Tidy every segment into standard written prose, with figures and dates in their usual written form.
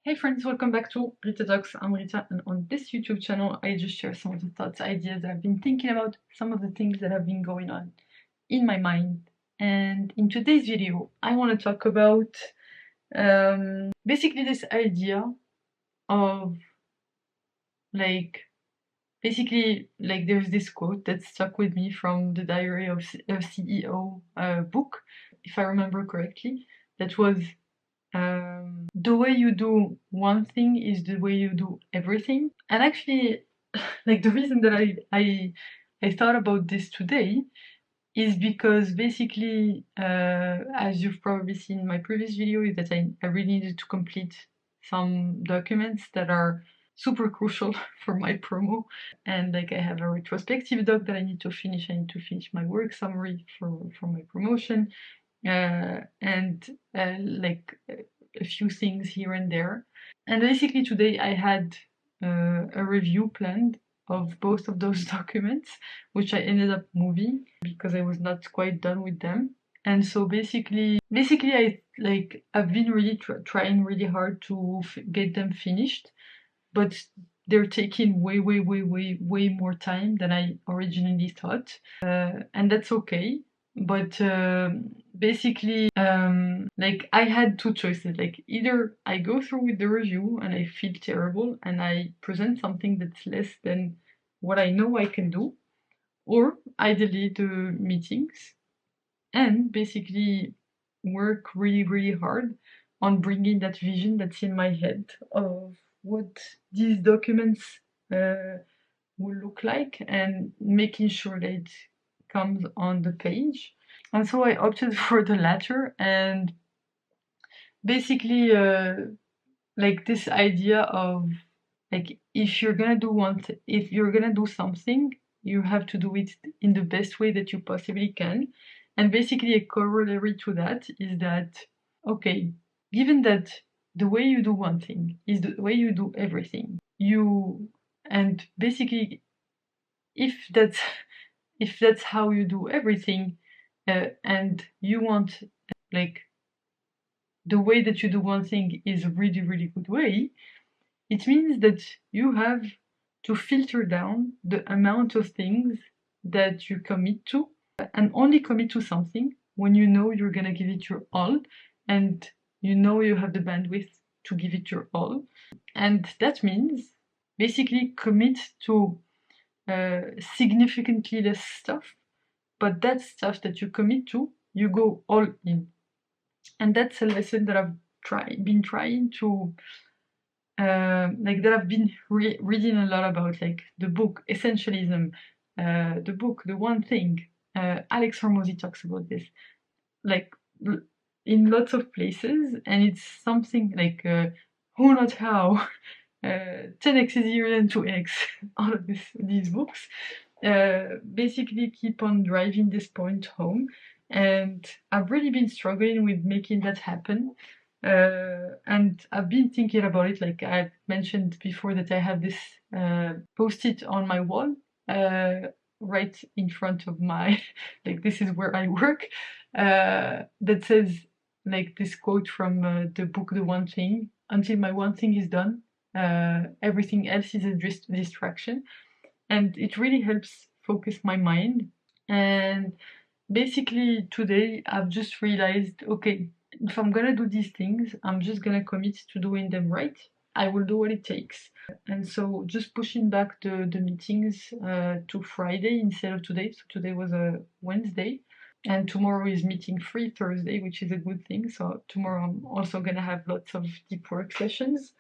Hey friends, welcome back to Rita Talks. I'm Rita, and on this YouTube channel, I just share some of the thoughts, ideas that I've been thinking about, some of the things that have been going on in my mind. And in today's video, I want to talk about basically this idea of like there's this quote that stuck with me from the Diary of a CEO book, if I remember correctly, that was the way you do one thing is the way you do everything. And actually, like the reason that I thought about this today is because basically, as you've probably seen in my previous video, is that I really needed to complete some documents that are super crucial for my promo. And like I have a retrospective doc that I need to finish. I need to finish my work summary for my promotion. And like a few things here and there. And basically today I had a review planned of both of those documents, which I ended up moving because I was not quite done with them. And so basically I've been really trying really hard to get them finished, but they're taking way more time than I originally thought, and that's okay. But like I had two choices. Like either I go through with the review and I feel terrible and I present something that's less than what I know I can do, or I delete the meetings and basically work really hard on bringing that vision that's in my head of what these documents will look like and making sure that it comes on the page. And so I opted for the latter, and basically like this idea of like if you're gonna do something, you have to do it in the best way that you possibly can. And basically a corollary to that is that, okay, given that the way you do one thing is the way you do everything, and basically if that's if that's how you do everything, and you want like the way that you do one thing is a really good way, it means that you have to filter down the amount of things that you commit to, and only commit to something when you know you're gonna give it your all and you know you have the bandwidth to give it your all. And that means basically commit to significantly less stuff, but that stuff that you commit to, you go all in. And that's a lesson that I've been trying to like that I've been reading a lot about, like the book Essentialism, the book The One Thing. Alex Hormozy talks about this, like in lots of places, and it's something like Who Not How, 10x is easier than 2x. All of these books basically keep on driving this point home, and I've really been struggling with making that happen. And I've been thinking about it, like I mentioned before, that I have this post-it on my wall, right in front of my, like this is where I work, that says like this quote from the book The One Thing: "Until my one thing is done, everything else is a distraction." And it really helps focus my mind. And basically today I've just realized, okay, if I'm gonna do these things, I'm just gonna commit to doing them right. I will do what it takes. And so just pushing back the meetings to Friday instead of today. So today was a Wednesday, and tomorrow is meeting free Thursday, which is a good thing. So tomorrow I'm also gonna have lots of deep work sessions.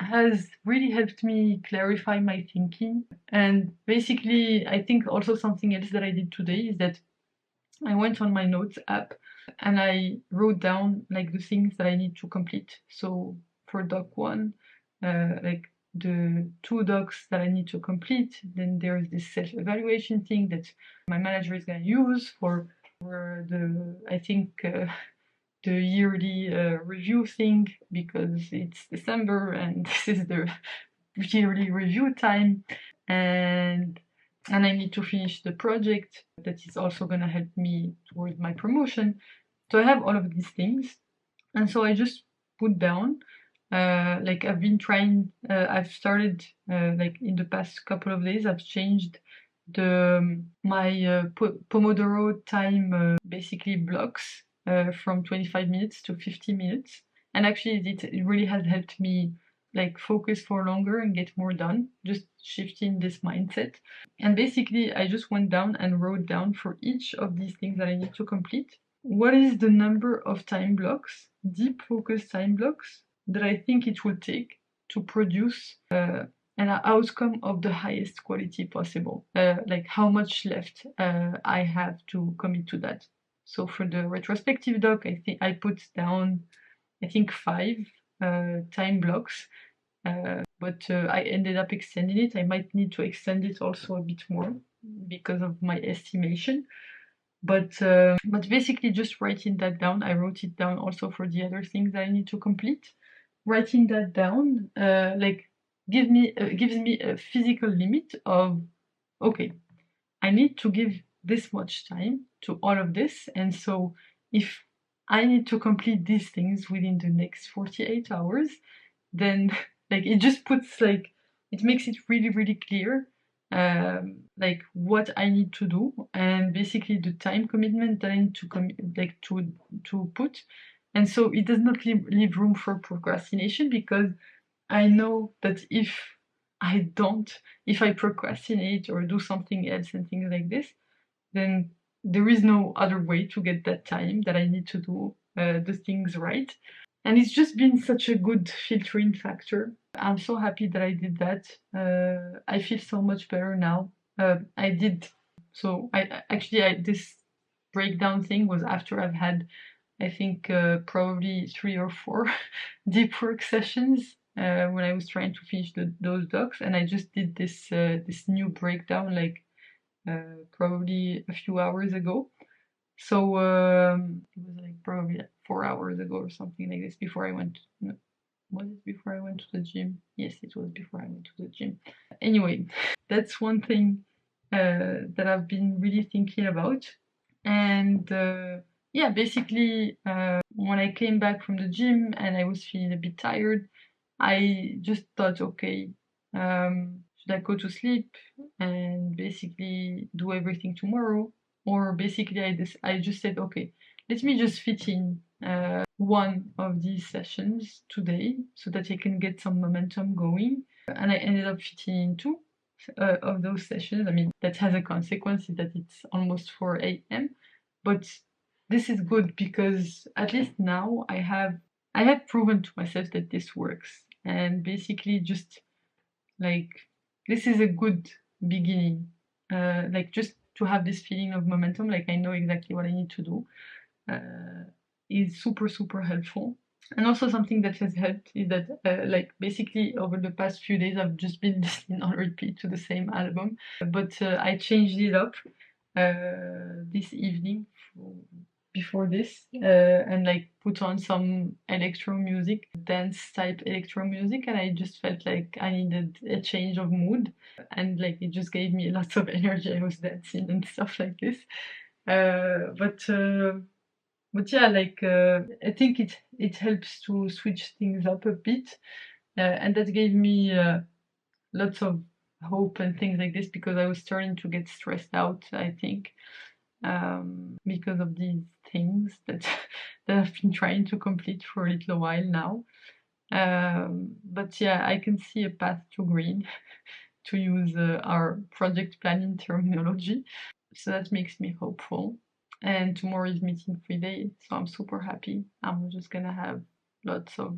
Has really helped me clarify my thinking. And basically I think also something else that I did today is that I went on my notes app and I wrote down like the things that I need to complete. So for doc one, like the 2 docs that I need to complete, then there's this self-evaluation thing that my manager is gonna use for the, I think, the yearly review thing, because it's December and this is the yearly review time. And I need to finish the project that is also gonna help me towards my promotion. So I have all of these things, and so I just put down Like I've been trying, I've started like in the past couple of days, I've changed my Pomodoro time basically blocks from 25 minutes to 50 minutes. And actually it really has helped me like focus for longer and get more done, just shifting this mindset. And basically I just went down and wrote down for each of these things that I need to complete, what is the number of time blocks, deep focus time blocks, that I think it will take to produce an outcome of the highest quality possible. Like how much left I have to commit to that. So for the retrospective doc, I think I put down, I think 5 time blocks, but I ended up extending it. I might need to extend it also a bit more because of my estimation. But basically just writing that down, I wrote it down also for the other things that I need to complete. Writing that down like gives me a physical limit of, okay, I need to give this much time to all of this, and so if I need to complete these things within the next 48 hours, then like it just puts like, it makes it really really clear like what I need to do, and basically the time commitment that I need to to put. And so it does not leave room for procrastination, because I know that if I procrastinate or do something else and things like this, then there is no other way to get that time that I need to do the things right. And it's just been such a good filtering factor. I'm so happy that I did that. I feel so much better now. I did so. This breakdown thing was after I've had, I think, probably 3 or 4 deep work sessions when I was trying to finish those docs, and I just did this new breakdown like probably a few hours ago. So it was like probably like 4 hours ago or something like this, before I went. No, was it before I went to the gym? Yes, it was before I went to the gym. Anyway, that's one thing that I've been really thinking about. And yeah, basically, when I came back from the gym and I was feeling a bit tired, I just thought, okay, should I go to sleep and basically do everything tomorrow? Or basically, I just said, okay, let me just fit in one of these sessions today so that I can get some momentum going. And I ended up fitting in 2 of those sessions. I mean, that has a consequence that it's almost 4 a.m. But this is good because at least now I have proven to myself that this works. And basically just like, this is a good beginning. Like just to have this feeling of momentum, like I know exactly what I need to do, is super, super helpful. And also something that has helped is that like basically over the past few days I've just been listening on repeat to the same album, but I changed it up this evening before this and like put on some electro music, dance type electro music, and I just felt like I needed a change of mood, and like it just gave me lots of energy. I was dancing and stuff like this. But yeah, like I think it helps to switch things up a bit, and that gave me lots of hope and things like this, because I was starting to get stressed out, I think, because of these things that that I've been trying to complete for a little while now. But yeah, I can see a path to green, to use our project planning terminology. So that makes me hopeful. And tomorrow is meeting free day, so I'm super happy. I'm just gonna have lots of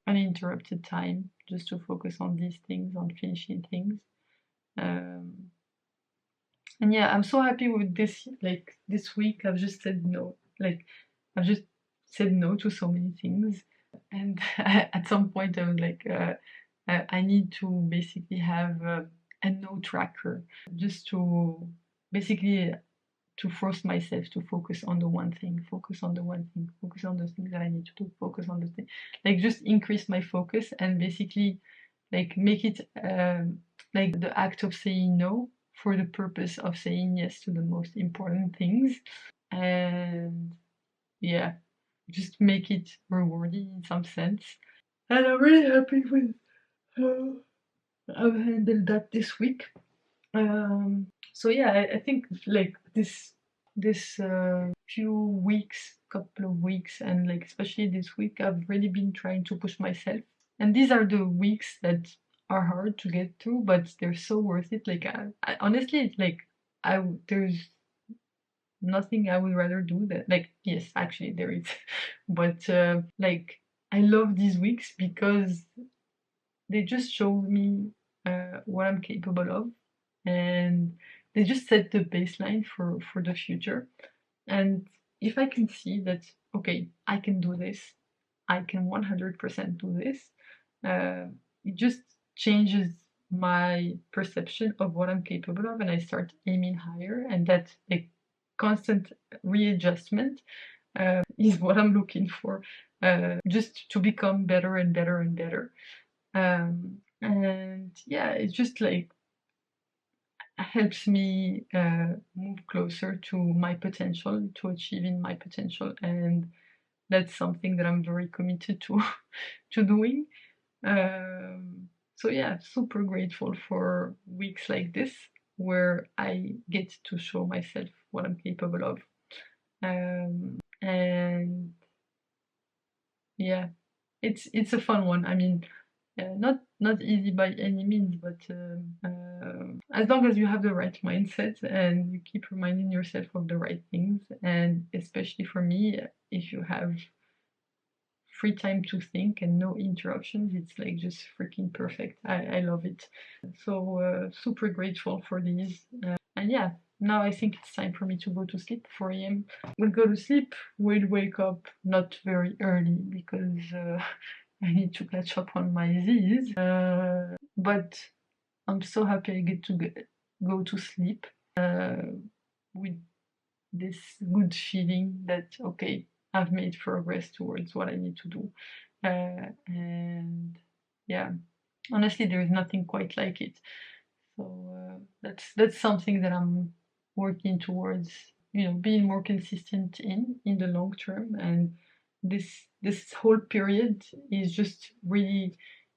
uninterrupted time just to focus on these things, on finishing things. And yeah, I'm so happy with this. Like this week, I've just said no. Like I've just said no to so many things, and at some point, I was like, I need to basically have a no tracker, just to basically to force myself to focus on the one thing, focus on the one thing, focus on the things that I need to do, focus on the thing, like just increase my focus and basically like make it like the act of saying no for the purpose of saying yes to the most important things. And yeah, just make it rewarding in some sense. And I'm really happy with how I've handled that this week. So yeah, I think like this few weeks, couple of weeks, and like especially this week, I've really been trying to push myself. And these are the weeks that are hard to get through, but they're so worth it. Like I honestly, it's like there's nothing I would rather do that. Like yes, actually there is, but like I love these weeks because they just show me what I'm capable of, and they just set the baseline for the future. And if I can see that, okay, I can do this, I can 100% do this, it just changes my perception of what I'm capable of, and I start aiming higher, and that like constant readjustment is what I'm looking for, just to become better and better and better. And yeah, it's just like helps me move closer to my potential, to achieving my potential, and that's something that I'm very committed to to doing. So yeah, super grateful for weeks like this where I get to show myself what I'm capable of. And yeah, it's a fun one. I mean, not easy by any means, but as long as you have the right mindset and you keep reminding yourself of the right things, and especially for me, if you have free time to think and no interruptions, it's like just freaking perfect. I love it. So super grateful for these. And yeah, now I think it's time for me to go to sleep. 4 a.m. We'll go to sleep. We'll wake up not very early because I need to catch up on my Z's. But I'm so happy I get to go to sleep with this good feeling that, okay, I've made progress towards what I need to do. And yeah, honestly, there is nothing quite like it. So that's something that I'm working towards, being more consistent in the long term. And this whole period is just really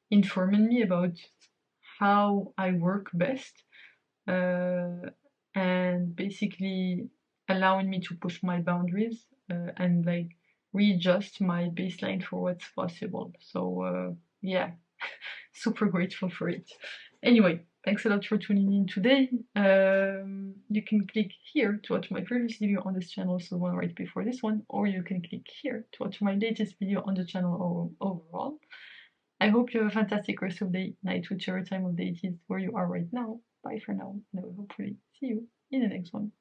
informing me about how I work best, and basically allowing me to push my boundaries, and like readjust my baseline for what's possible. So yeah, super grateful for it. Anyway, thanks a lot for tuning in today. You can click here to watch my previous video on this channel, so the one right before this one, or you can click here to watch my latest video on the channel overall. I hope you have a fantastic rest of the night, whichever time of day it is where you are right now. Bye for now, and I will hopefully see you in the next one.